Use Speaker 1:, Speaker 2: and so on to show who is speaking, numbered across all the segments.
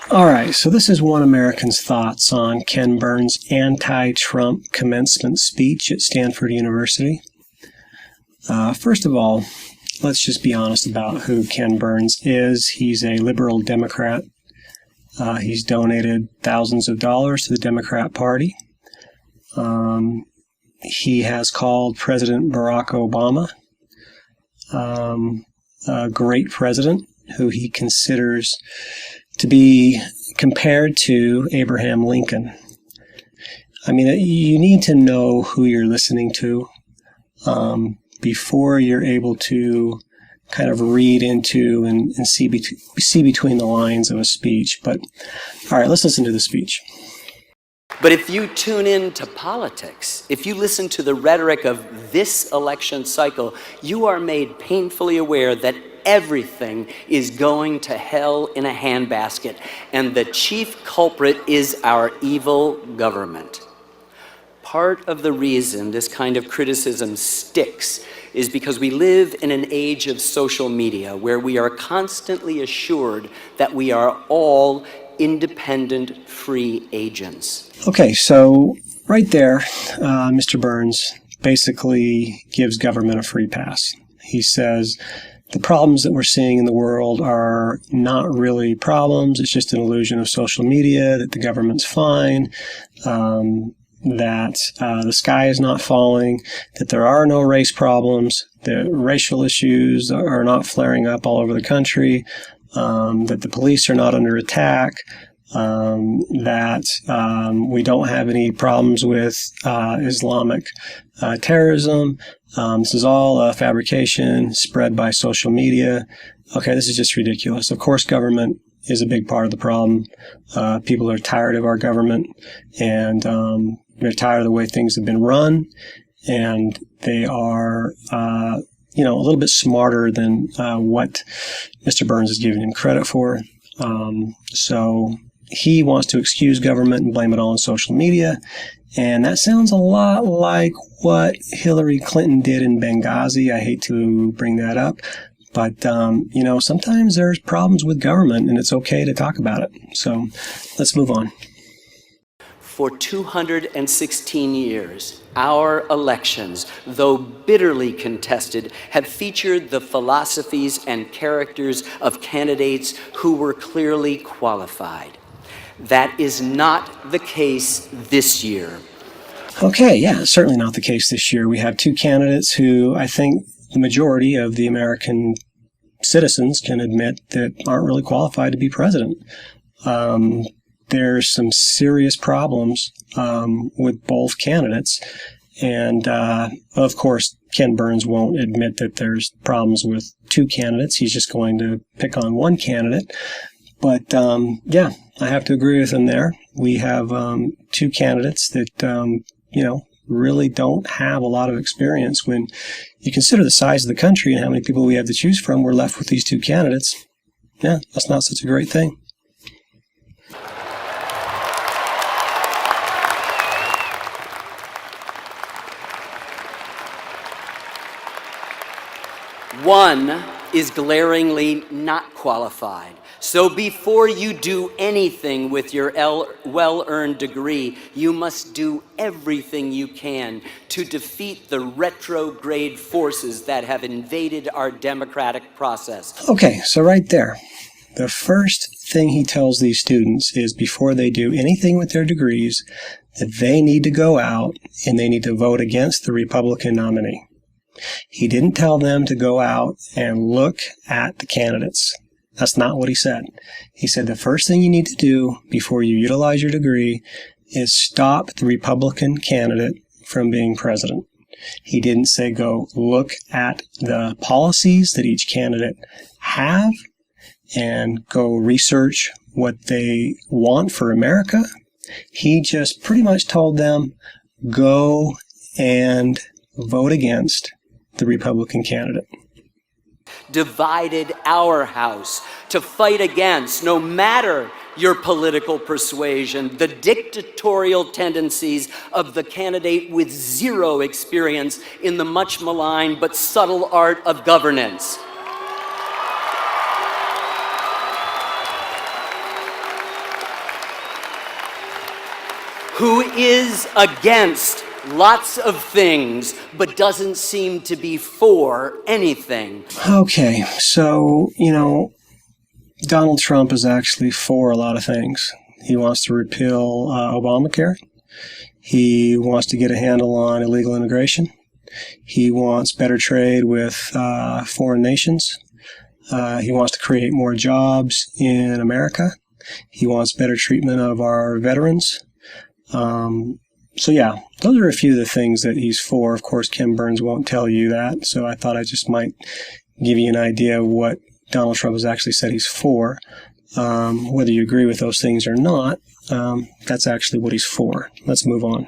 Speaker 1: All right, so this is one American's thoughts on Ken Burns' anti-Trump commencement speech at Stanford University. First of all, let's just be honest about who Ken Burns is. He's a liberal Democrat. He's donated thousands of dollars to the Democrat Party. He has called President Barack Obama a great president who he considers to be compared to Abraham Lincoln. I mean, you need to know who you're listening to before you're able to kind of read into and see between the lines of a speech. But all right, let's listen to the speech.
Speaker 2: But if you tune in to politics, if you listen to the rhetoric of this election cycle, you are made painfully aware that everything is going to hell in a handbasket, and the chief culprit is our evil government. Part of the reason this kind of criticism sticks is because we live in an age of social media where we are constantly assured that we are all independent, free agents.
Speaker 1: Okay, so right there, Mr. Burns basically gives government a free pass. He says the problems that we're seeing in the world are not really problems. It's just an illusion of social media, that the government's fine, that the sky is not falling, that there are no race problems, that racial issues are not flaring up all over the country, that the police are not under attack, that we don't have any problems with Islamic terrorism. This is all a fabrication spread by social media. Okay, this is just ridiculous. Of course, government is a big part of the problem. People are tired of our government, and they're tired of the way things have been run, and they are a little bit smarter than what Mr. Burns is giving him credit for. So he wants to excuse government and blame it all on social media. And that sounds a lot like what Hillary Clinton did in Benghazi. I hate to bring that up, but, sometimes there's problems with government and it's okay to talk about it. So let's move on.
Speaker 2: For 216 years, our elections, though bitterly contested, have featured the philosophies and characters of candidates who were clearly qualified. That is not the case this year.
Speaker 1: Okay, yeah, certainly not the case this year. We have two candidates who I think the majority of the American citizens can admit that aren't really qualified to be president. There's some serious problems with both candidates. And, of course, Ken Burns won't admit that there's problems with two candidates. He's just going to pick on one candidate. But, yeah, I have to agree with him there. We have two candidates that, really don't have a lot of experience. When you consider the size of the country and how many people we have to choose from, we're left with these two candidates. Yeah, that's not such a great thing.
Speaker 2: One is glaringly not qualified. So before you do anything with your well-earned degree, you must do everything you can to defeat the retrograde forces that have invaded our democratic process.
Speaker 1: Okay, so right there, the first thing he tells these students is before they do anything with their degrees, that they need to go out and they need to vote against the Republican nominee. He didn't tell them to go out and look at the candidates. That's not what he said. He said the first thing you need to do before you utilize your degree is stop the Republican candidate from being president. He didn't say go look at the policies that each candidate have and go research what they want for America. He just pretty much told them go and vote against the Republican candidate.
Speaker 2: Divided our House to fight against, no matter your political persuasion, the dictatorial tendencies of the candidate with zero experience in the much maligned but subtle art of governance. who is against lots of things, but doesn't seem to be for anything.
Speaker 1: Okay, so, Donald Trump is actually for a lot of things. He wants to repeal Obamacare. He wants to get a handle on illegal immigration. He wants better trade with foreign nations. He wants to create more jobs in America. He wants better treatment of our veterans. So yeah, those are a few of the things that he's for. Of course, Ken Burns won't tell you that, so I thought I just might give you an idea of what Donald Trump has actually said he's for. Whether you agree with those things or not, that's actually what he's for. Let's move on.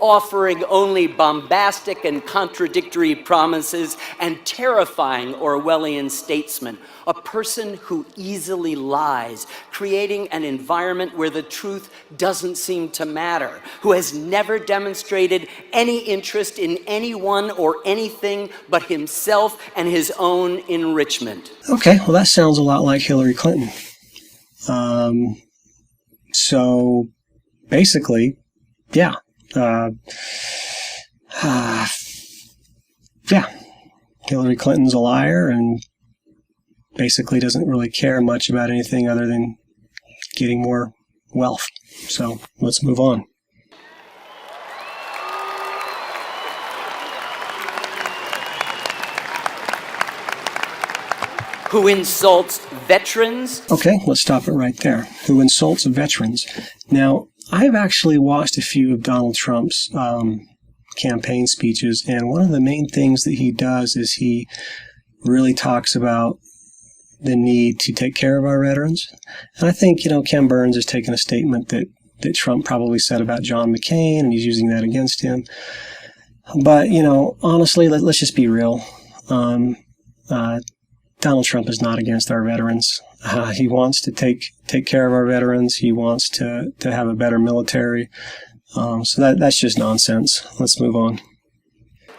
Speaker 2: Offering only bombastic and contradictory promises and terrifying Orwellian statesmen, a person who easily lies, creating an environment where the truth doesn't seem to matter, who has never demonstrated any interest in anyone or anything but himself and his own enrichment.
Speaker 1: Okay, well, that sounds a lot like Hillary Clinton. So basically, yeah. Hillary Clinton's a liar and basically doesn't really care much about anything other than getting more wealth. So let's move on.
Speaker 2: Who insults veterans?
Speaker 1: Okay, let's stop it right there. Who insults veterans? Now, I've actually watched a few of Donald Trump's campaign speeches, and one of the main things that he does is he really talks about the need to take care of our veterans. And I think, Ken Burns has taken a statement that Trump probably said about John McCain, and he's using that against him. But, honestly, let's just be real. Donald Trump is not against our veterans. He wants to take care of our veterans. He wants to have a better military. So that's just nonsense. Let's move on.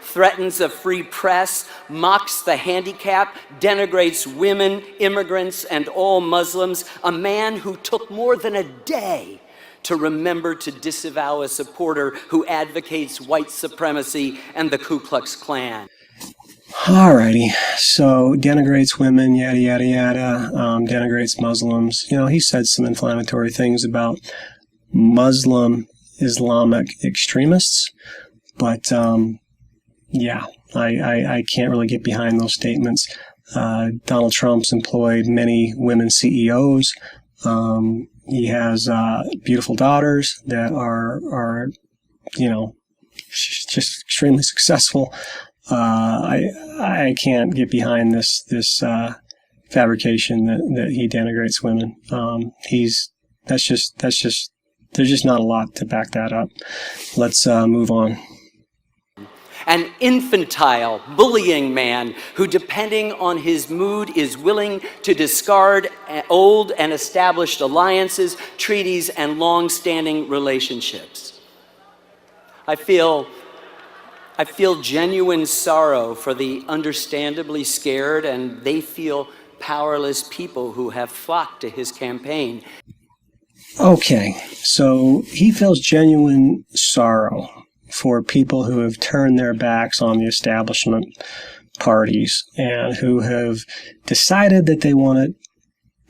Speaker 2: Threatens a free press, mocks the handicapped, denigrates women, immigrants, and all Muslims. A man who took more than a day to remember to disavow a supporter who advocates white supremacy and the Ku Klux Klan.
Speaker 1: Alrighty, so denigrates women, yada, yada, yada, denigrates Muslims. He said some inflammatory things about Muslim Islamic extremists, but I can't really get behind those statements. Donald Trump's employed many women CEOs. He has beautiful daughters that are just extremely successful. I can't get behind this fabrication that he denigrates women. There's just not a lot to back that up. Let's move on.
Speaker 2: An infantile, bullying man who, depending on his mood, is willing to discard old and established alliances, treaties, and long-standing relationships. I feel genuine sorrow for the understandably scared and they feel powerless people who have flocked to his campaign.
Speaker 1: Okay, so he feels genuine sorrow for people who have turned their backs on the establishment parties and who have decided that they want to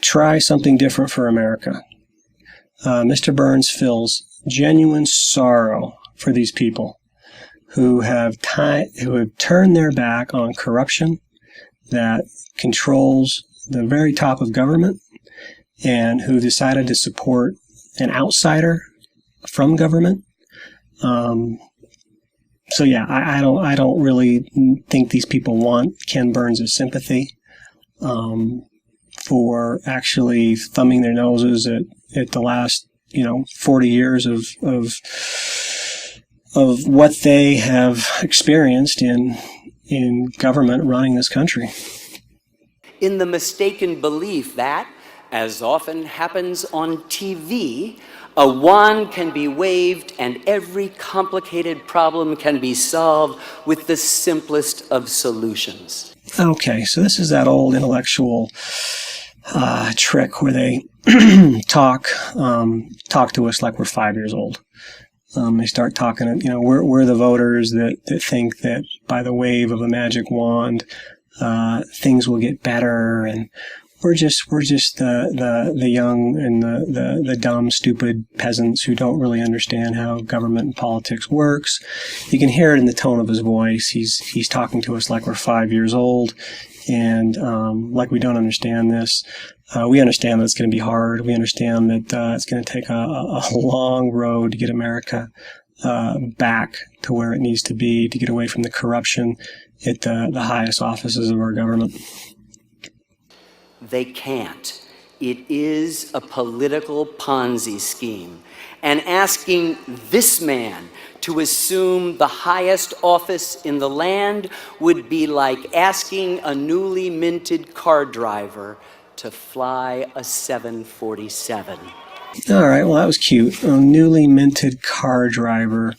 Speaker 1: try something different for America. Mr. Burns feels genuine sorrow for these people who have turned their back on corruption that controls the very top of government and who decided to support an outsider from government. So yeah, I don't really think these people want Ken Burns' sympathy for actually thumbing their noses at the last 40 years of what they have experienced in government running this country.
Speaker 2: In the mistaken belief that, as often happens on TV, a wand can be waved and every complicated problem can be solved with the simplest of solutions.
Speaker 1: Okay, so this is that old intellectual trick where they talk to us like we're 5 years old. They start talking, we're the voters that think that by the wave of a magic wand, things will get better, and we're just the young and the dumb, stupid peasants who don't really understand how government and politics works. You can hear it in the tone of his voice. He's talking to us like we're 5 years old, and like we don't understand this. We understand that it's going to be hard. We understand that it's going to take a long road to get America back to where it needs to be, to get away from the corruption at the highest offices of our government.
Speaker 2: They can't. It is a political Ponzi scheme. And asking this man to assume the highest office in the land would be like asking a newly minted car driver to fly a 747.
Speaker 1: All right, well, that was cute. A newly minted car driver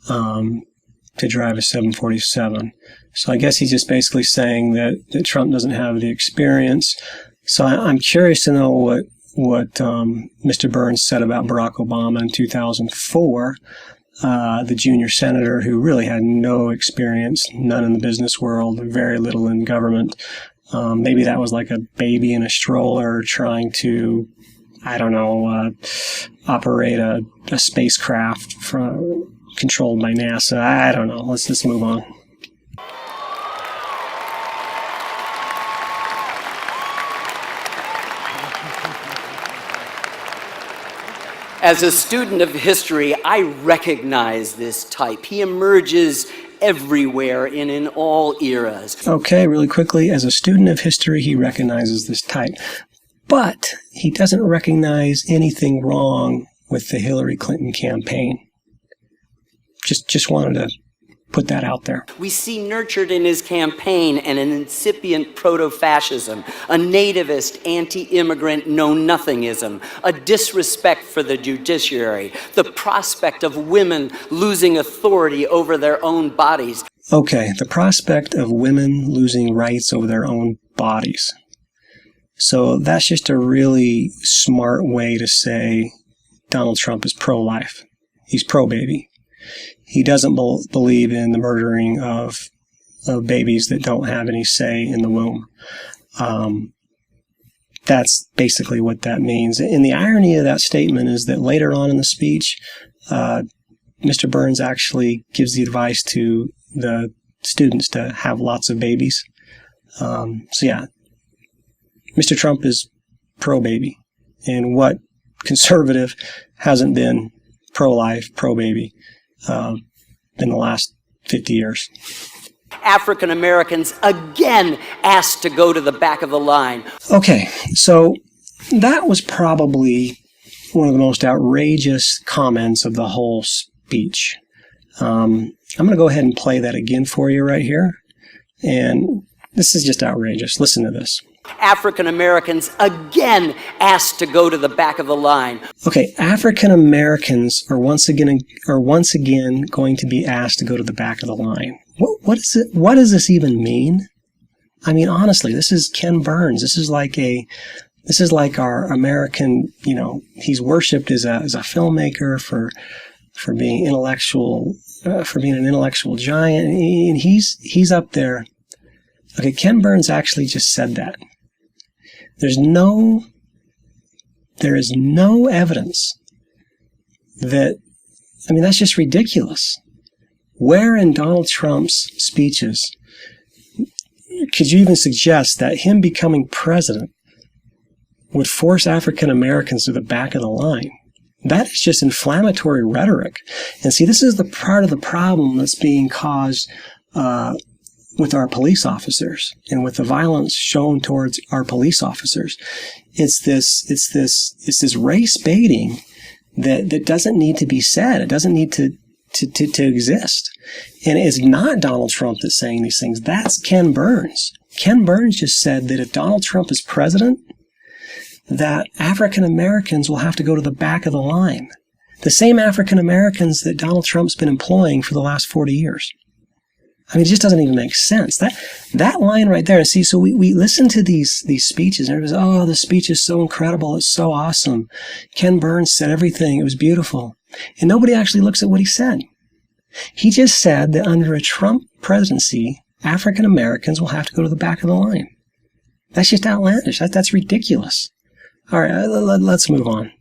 Speaker 1: to drive a 747. So I guess he's just basically saying that Trump doesn't have the experience. So I'm curious to know what Mr. Burns said about Barack Obama in 2004, the junior senator who really had no experience, none in the business world, very little in government. Maybe that was like a baby in a stroller trying to, operate a spacecraft controlled by NASA. I don't know. Let's just move on.
Speaker 2: As a student of history, I recognize this type. He emerges everywhere and in all eras.
Speaker 1: Okay, really quickly, as a student of history, he recognizes this type. But he doesn't recognize anything wrong with the Hillary Clinton campaign. Just wanted to put that out there.
Speaker 2: We see nurtured in his campaign an incipient proto-fascism, a nativist, anti-immigrant know-nothingism, a disrespect for the judiciary, the prospect of women losing authority over their own bodies.
Speaker 1: Okay, the prospect of women losing rights over their own bodies. So that's just a really smart way to say Donald Trump is pro-life. He's pro-baby. He doesn't believe in the murdering of babies that don't have any say in the womb. That's basically what that means. And the irony of that statement is that later on in the speech, Mr. Burns actually gives the advice to the students to have lots of babies. So yeah, Mr. Trump is pro-baby. And what conservative hasn't been pro-life, pro-baby in the last 50 years?
Speaker 2: African Americans again asked to go to the back of the line.
Speaker 1: Okay, so that was probably one of the most outrageous comments of the whole speech. I'm going to go ahead and play that again for you right here. And this is just outrageous. Listen to this.
Speaker 2: African Americans again asked to go to the back of the line.
Speaker 1: Okay, African Americans are once again going to be asked to go to the back of the line. What does this even mean? I mean, honestly, this is Ken Burns. This is like our American, he's worshipped as a filmmaker for being intellectual, for being an intellectual giant, and he's up there. Okay, Ken Burns actually just said that. There is no evidence that, that's just ridiculous. Where in Donald Trump's speeches could you even suggest that him becoming president would force African Americans to the back of the line? That is just inflammatory rhetoric. And see, this is the part of the problem that's being caused with our police officers and with the violence shown towards our police officers. It's this race baiting that doesn't need to be said. It doesn't need to exist. And it's not Donald Trump that's saying these things. That's Ken Burns. Ken Burns just said that if Donald Trump is president, that African Americans will have to go to the back of the line. The same African Americans that Donald Trump's been employing for the last 40 years. I mean, it just doesn't even make sense. That line right there. See, so we listen to these speeches, and everybody's, oh, the speech is so incredible. It's so awesome. Ken Burns said everything. It was beautiful. And nobody actually looks at what he said. He just said that under a Trump presidency, African Americans will have to go to the back of the line. That's just outlandish. That's ridiculous. All right, let's move on.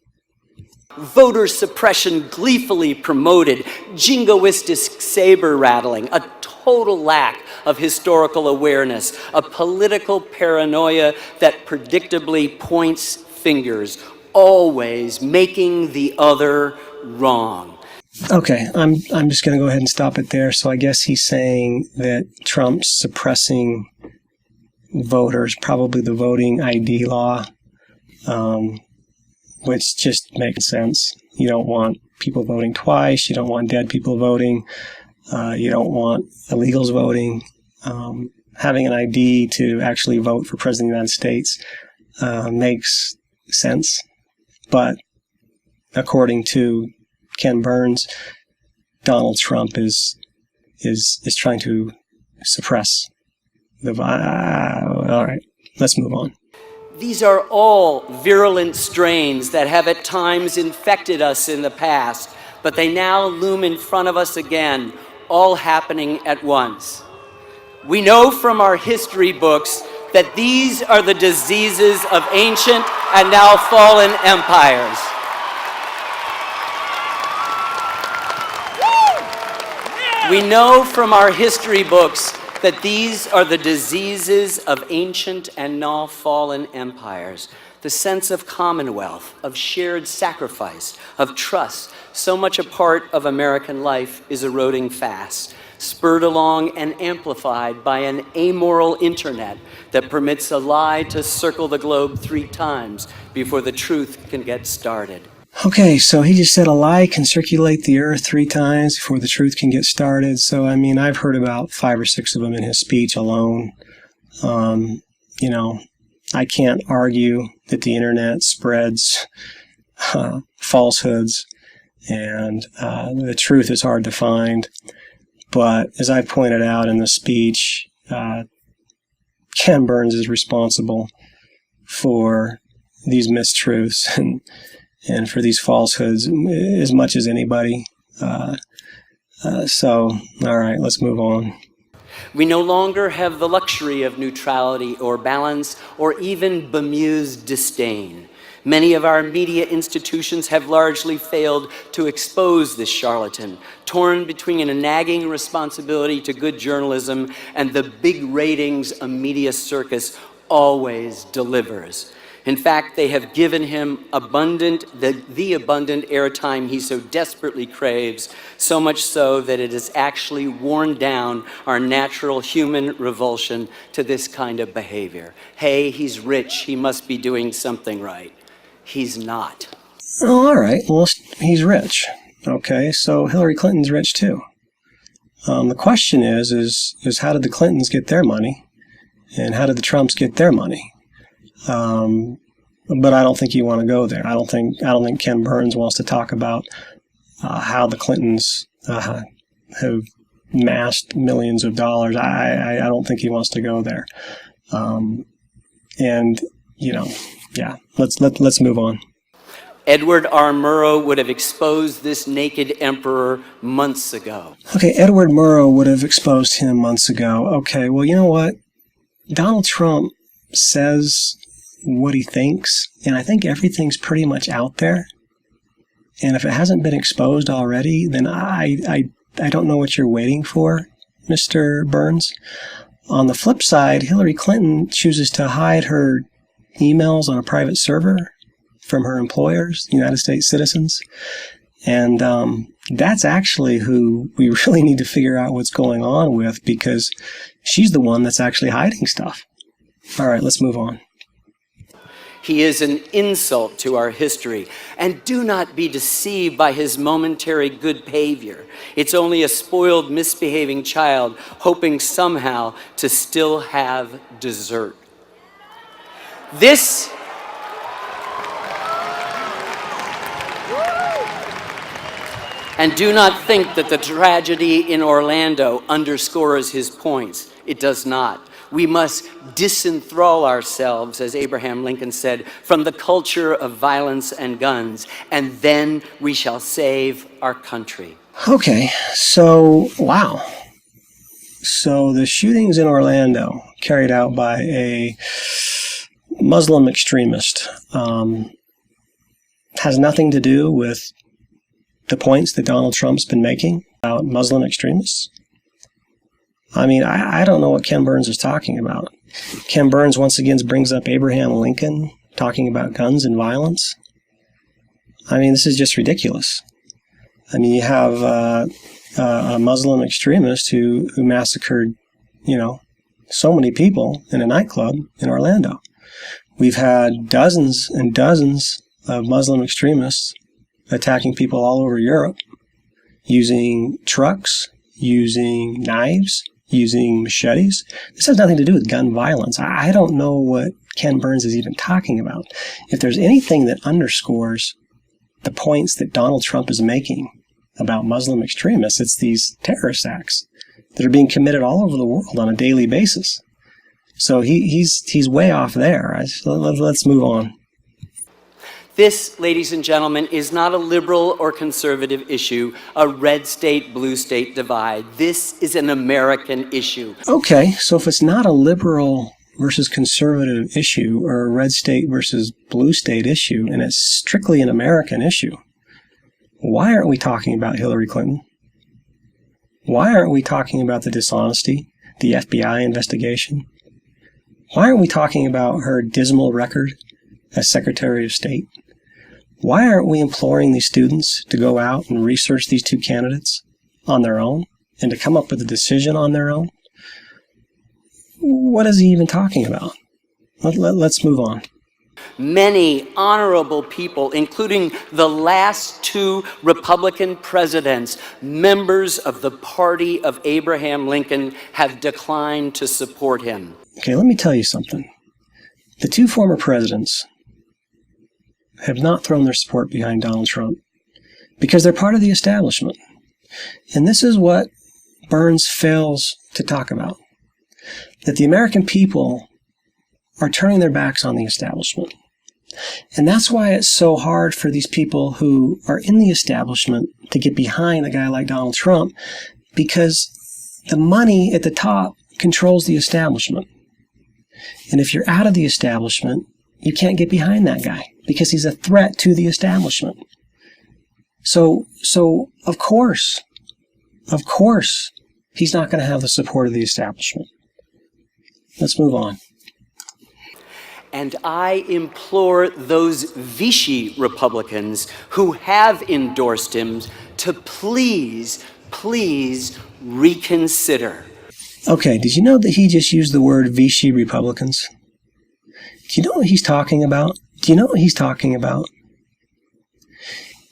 Speaker 2: Voter suppression gleefully promoted, jingoistic saber rattling, a total lack of historical awareness, a political paranoia that predictably points fingers, always making the other wrong.
Speaker 1: Okay, I'm just going to go ahead and stop it there. So I guess he's saying that Trump's suppressing voters, probably the voting ID law, which just makes sense. You don't want people voting twice. You don't want dead people voting. You don't want illegals voting. Having an ID to actually vote for President of the United States makes sense. But according to Ken Burns, Donald Trump is trying to suppress the. All right, let's move on.
Speaker 2: These are all virulent strains that have at times infected us in the past, but they now loom in front of us again, all happening at once. We know from our history books that these are the diseases of ancient and now fallen empires. We know from our history books that these are the diseases of ancient and now fallen empires. The sense of commonwealth, of shared sacrifice, of trust, so much a part of American life, is eroding fast, spurred along and amplified by an amoral internet that permits a lie to circle the globe 3 times before the truth can get started.
Speaker 1: Okay, so he just said a lie can circulate the earth 3 times before the truth can get started. So, I mean, I've heard about 5 or 6 of them in his speech alone. You know, I can't argue that the internet spreads falsehoods, and the truth is hard to find. But as I pointed out in the speech, Ken Burns is responsible for these mistruths and for these falsehoods as much as anybody. So, all right, let's move on.
Speaker 2: We no longer have the luxury of neutrality or balance or even bemused disdain. Many of our media institutions have largely failed to expose this charlatan, torn between a nagging responsibility to good journalism and the big ratings a media circus always delivers. In fact, they have given him the abundant airtime he so desperately craves, so much so that it has actually worn down our natural human revulsion to this kind of behavior. Hey, he's rich, he must be doing something right. He's not.
Speaker 1: Oh, all right, well, he's rich. Okay, so Hillary Clinton's rich too. The question is how did the Clintons get their money, and how did the Trumps get their money? But I don't think you want to go there. I don't think Ken Burns wants to talk about how the Clintons have amassed millions of dollars. I don't think he wants to go there. And you know, yeah. Let's move on.
Speaker 2: Edward R. Murrow would have exposed this naked emperor months ago.
Speaker 1: Okay, Edward Murrow would have exposed him months ago. Okay, well, you know what? Donald Trump says what he thinks, and I think everything's pretty much out there. And if it hasn't been exposed already, then I don't know what you're waiting for, Mr. Burns. On the flip side, Hillary Clinton chooses to hide her emails on a private server from her employers, United States citizens. And that's actually who we really need to figure out what's going on with, because she's the one that's actually hiding stuff. All right, let's move on.
Speaker 2: He is an insult to our history, and do not be deceived by his momentary good behavior. It's only a spoiled, misbehaving child hoping somehow to still have dessert. This And do not think that the tragedy in Orlando underscores his points. It does not. We must disenthrall ourselves, as Abraham Lincoln said, from the culture of violence and guns, and then we shall save our country.
Speaker 1: Okay, so, wow. So the shootings in Orlando, carried out by a Muslim extremist, has nothing to do with the points that Donald Trump's been making about Muslim extremists? I mean, I don't know what Ken Burns is talking about. Ken Burns once again brings up Abraham Lincoln talking about guns and violence. I mean, this is just ridiculous. I mean, you have a Muslim extremist who massacred, so many people in a nightclub in Orlando. We've had dozens and dozens of Muslim extremists attacking people all over Europe using trucks, using knives, using machetes. This has nothing to do with gun violence. I don't know what Ken Burns is even talking about. If there's anything that underscores the points that Donald Trump is making about Muslim extremists, it's these terrorist acts that are being committed all over the world on a daily basis. So he's way off there. Let's move on.
Speaker 2: This, ladies and gentlemen, is not a liberal or conservative issue, a red state, blue state divide. This is an American issue.
Speaker 1: Okay, so if it's not a liberal versus conservative issue or a red state versus blue state issue, and it's strictly an American issue, why aren't we talking about Hillary Clinton? Why aren't we talking about the dishonesty, the FBI investigation? Why aren't we talking about her dismal record as Secretary of State? Why aren't we imploring these students to go out and research these two candidates on their own and to come up with a decision on their own? What is he even talking about? Let's move on.
Speaker 2: Many honorable people, including the last two Republican presidents, members of the party of Abraham Lincoln, have declined to support him.
Speaker 1: Okay, let me tell you something. The two former presidents have not thrown their support behind Donald Trump because they're part of the establishment. And this is what Burns fails to talk about, that the American people are turning their backs on the establishment. And that's why it's so hard for these people who are in the establishment to get behind a guy like Donald Trump, because the money at the top controls the establishment. And if you're out of the establishment, you can't get behind that guy because he's a threat to the establishment. So of course, he's not going to have the support of the establishment. Let's move on.
Speaker 2: And I implore those Vichy Republicans who have endorsed him to please reconsider.
Speaker 1: Okay, did you know that he just used the word Vichy Republicans? Do you know what he's talking about?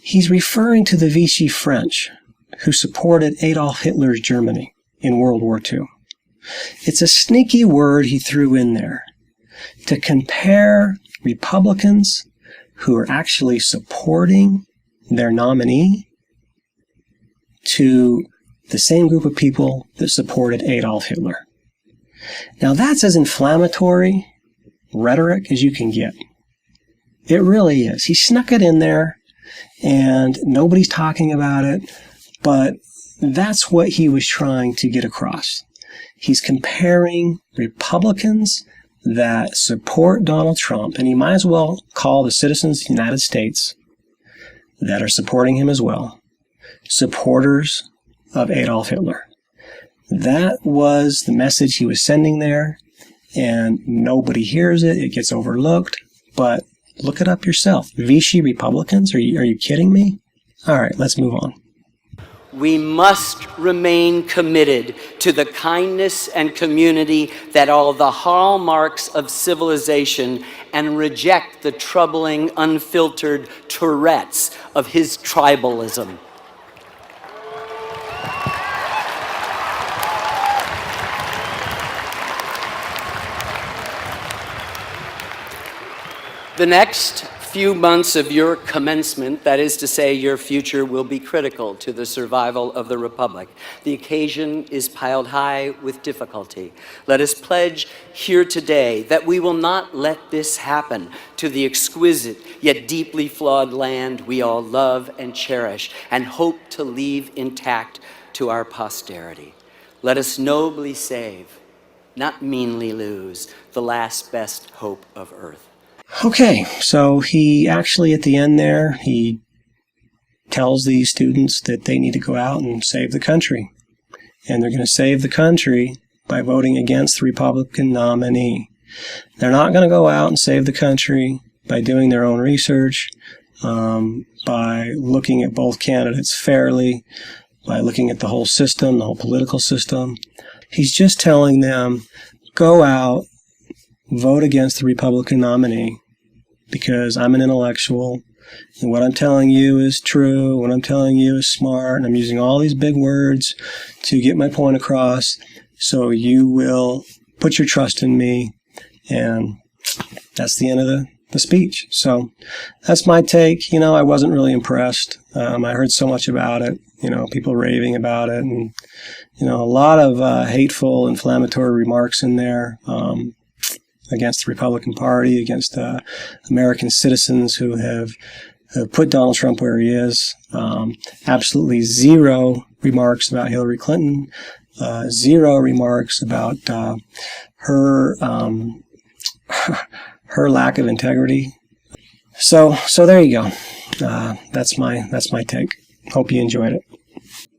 Speaker 1: He's referring to the Vichy French, who supported Adolf Hitler's Germany in World War II. It's a sneaky word he threw in there to compare Republicans who are actually supporting their nominee to the same group of people that supported Adolf Hitler. Now that's as inflammatory rhetoric as you can get. It really is. He snuck it in there and nobody's talking about it, but that's what he was trying to get across. He's comparing Republicans that support Donald Trump, and he might as well call the citizens of the United States that are supporting him as well supporters of Adolf Hitler. That was the message he was sending there, and nobody hears it. It gets overlooked, but look it up yourself. Vichy Republicans? Are you kidding me? All right, let's move on.
Speaker 2: We must remain committed to the kindness and community that are the hallmarks of civilization and reject the troubling, unfiltered Tourette's of his tribalism. The next few months of your commencement, that is to say, your future, will be critical to the survival of the Republic. The occasion is piled high with difficulty. Let us pledge here today that we will not let this happen to the exquisite yet deeply flawed land we all love and cherish and hope to leave intact to our posterity. Let us nobly save, not meanly lose, the last best hope of Earth.
Speaker 1: Okay, so he actually, at the end there, he tells these students that they need to go out and save the country. And they're going to save the country by voting against the Republican nominee. They're not going to go out and save the country by doing their own research, by looking at both candidates fairly, by looking at the whole system, the whole political system. He's just telling them, go out, vote against the Republican nominee because I'm an intellectual and what I'm telling you is true, what I'm telling you is smart, and I'm using all these big words to get my point across, so you will put your trust in me, and that's the end of the speech. So that's my take. I wasn't really impressed. I heard so much about it, people raving about it, and a lot of hateful, inflammatory remarks in there against the Republican Party, against American citizens who have put Donald Trump where he is. Absolutely zero remarks about Hillary Clinton. Zero remarks about her her lack of integrity. So there you go. That's my take. Hope you enjoyed it.